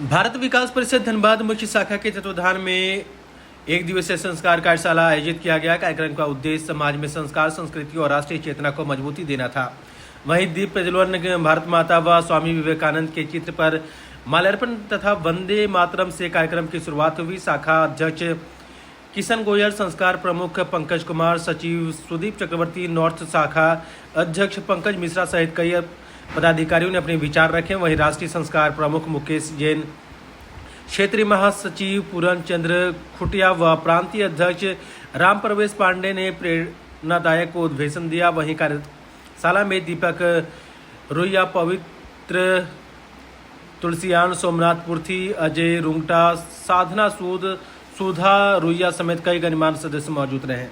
भारत विकास परिषद धनबाद मुख्य शाखा के तत्वाधान में एक दिवसीय संस्कार कार्यशाला आयोजित किया गया। कार्यक्रम का उद्देश्य समाज में संस्कार, संस्कृति और राष्ट्रीय चेतना को मजबूती देना था। वहीं दीप प्रज्वलन, भारत माता व स्वामी विवेकानंद के चित्र पर माल्यार्पण तथा वंदे मातरम से कार्यक्रम की शुरुआत हुई। शाखा अध्यक्ष किशन गोयल, संस्कार प्रमुख पंकज कुमार, सचिव सुदीप चक्रवर्ती, नॉर्थ शाखा अध्यक्ष पंकज मिश्रा सहित कई पदाधिकारियों ने अपने विचार रखे। वहीं राष्ट्रीय संस्कार प्रमुख मुकेश जैन, क्षेत्रीय महासचिव पूरन चंद्र खुटिया व प्रांतीय अध्यक्ष राम प्रवेश पांडे ने प्रेरणादायक उद्बोधन दिया। वहीं कार्यशाला में दीपक रुइया, पवित्र तुलसियान, सोमनाथ पुर्थी, अजय रुंगटा, साधना सूद, सुधा रुइया समेत कई गणमान्य सदस्य मौजूद रहे।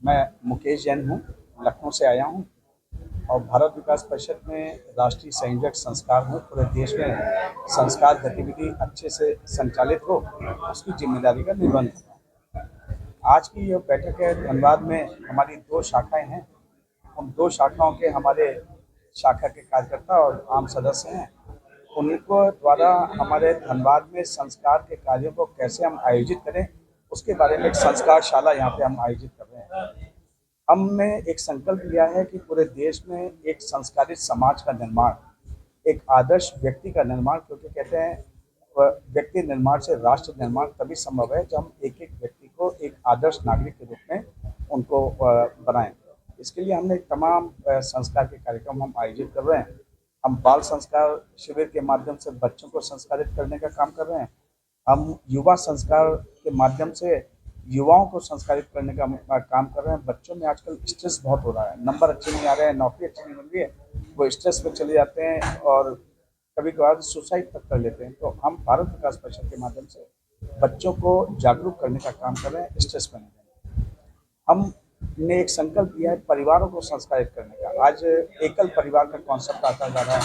मैं मुकेश जैन हूँ, लखनऊ से आया हूँ और भारत विकास परिषद में राष्ट्रीय संयोजक संस्कार हूँ। पूरे देश में संस्कार गतिविधि अच्छे से संचालित हो, उसकी जिम्मेदारी का निर्वहन करता हूँ। आज की यह बैठक है, धनबाद में हमारी 2 शाखाएं हैं। उन 2 शाखाओं के हमारे शाखा के कार्यकर्ता और आम सदस्य हैं। उन्हीं को द्वारा हमारे धनबाद में संस्कार के कार्यों को कैसे हम आयोजित करें, उसके बारे में एक संस्कारशाला यहाँ पे हम आयोजित कर रहे हैं। हमने एक संकल्प लिया है कि पूरे देश में एक संस्कारित समाज का निर्माण, एक आदर्श व्यक्ति का निर्माण, क्योंकि कहते हैं व्यक्ति निर्माण से राष्ट्र निर्माण तभी संभव है जब हम एक एक व्यक्ति को एक आदर्श नागरिक के रूप में उनको बनाएं। इसके लिए हमने तमाम संस्कार के कार्यक्रम हम आयोजित कर रहे हैं। हम बाल संस्कार शिविर के माध्यम से बच्चों को संस्कारित करने का काम कर रहे हैं। हम युवा संस्कार के माध्यम से युवाओं को संस्कारित करने का काम कर रहे हैं। बच्चों में आजकल स्ट्रेस बहुत हो रहा है, नंबर अच्छे नहीं आ रहे हैं, नौकरी अच्छी नहीं मिल रही है, वो स्ट्रेस में चले जाते हैं और कभी कभार सुसाइड तक कर लेते हैं। तो हम भारत विकास परिषद के माध्यम से बच्चों को जागरूक करने का काम कर रहे हैं, स्ट्रेस में नहीं रहने। हमने एक संकल्प लिया है परिवारों को संस्कारित करने का। आज एकल परिवार का कॉन्सेप्ट आता जा रहा है,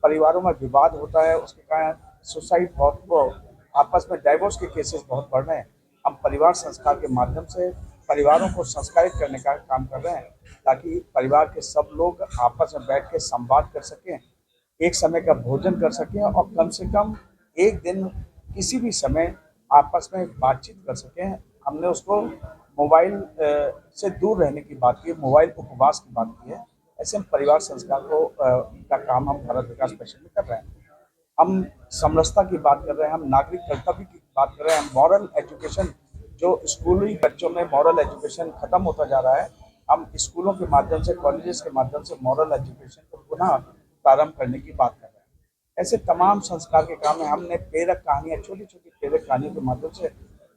परिवारों में विवाद होता है, उसके कारण सुसाइड बहुत, आपस में डाइवोर्स के केसेस बहुत बढ़ रहे हैं। हम परिवार संस्कार के माध्यम से परिवारों को संस्कारित करने का काम कर रहे हैं, ताकि परिवार के सब लोग आपस में बैठ के संवाद कर सकें, एक समय का भोजन कर सकें और कम से कम एक दिन किसी भी समय आपस में बातचीत कर सकें। हमने उसको मोबाइल से दूर रहने की बात की, मोबाइल उपवास की बात की है। ऐसे हम परिवार संस्कार को का काम हम भारत विकास परिषद में कर रहे हैं। हम समरसता की बात कर रहे हैं, हम नागरिक कर्तव्य की बात कर रहे हैं, हम मॉरल एजुकेशन, जो स्कूली बच्चों में मॉरल एजुकेशन खत्म होता जा रहा है, हम स्कूलों के माध्यम से, कॉलेजेस के माध्यम से मॉरल एजुकेशन को पुनः प्रारंभ करने की बात कर रहे हैं। ऐसे तमाम संस्कार के काम में हमने प्रेरक कहानियाँ, छोटी छोटी प्रेरक कहानियों के माध्यम से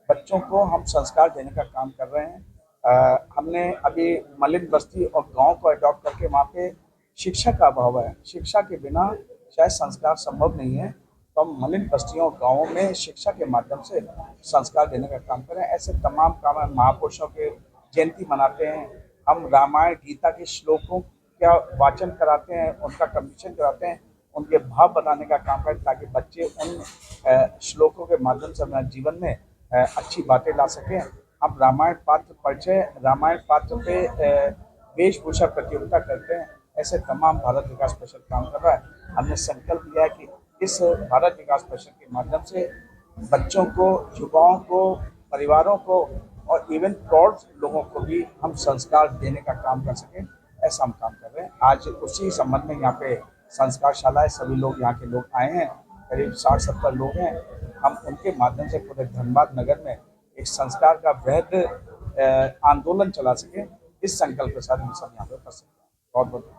बच्चों को हम संस्कार देने का काम कर रहे हैं। हमने अभी मलिन बस्ती और गाँव को अडॉप्ट करके वहाँ पे शिक्षा का अभाव है, शिक्षा के बिना शायद संस्कार संभव नहीं है। तो हम मलिन बस्तियों गाँवों में शिक्षा के माध्यम से संस्कार देने का काम करें। ऐसे तमाम काम है। महापुरुषों के जयंती मनाते हैं, हम रामायण गीता के श्लोकों का वाचन कराते हैं, उनका कंपटीशन कराते हैं, उनके भाव बताने का काम करें, ताकि बच्चे उन श्लोकों के माध्यम से अपने जीवन में अच्छी बातें ला सकें। हम रामायण पात्र परिचय, रामायण पात्र पे वेशभूषा प्रतियोगिता करते हैं। ऐसे तमाम भारत विकास परिषद काम कर रहा है। हमने संकल्प लिया है कि इस भारत विकास परिषद के माध्यम से बच्चों को, युवाओं को, परिवारों को और इवन प्रौढ़ लोगों को भी हम संस्कार देने का काम कर सकें, ऐसा हम काम कर रहे हैं। आज उसी संबंध में यहाँ पे संस्कारशाला है, सभी लोग यहाँ के लोग आए हैं, करीब 60-70 लोग हैं। हम उनके माध्यम से पूरे धनबाद नगर में एक संस्कार का वृहद आंदोलन चला सके, इस संकल्प के साथ हम सब यहाँ पे कर सकते हैं। बहुत बहुत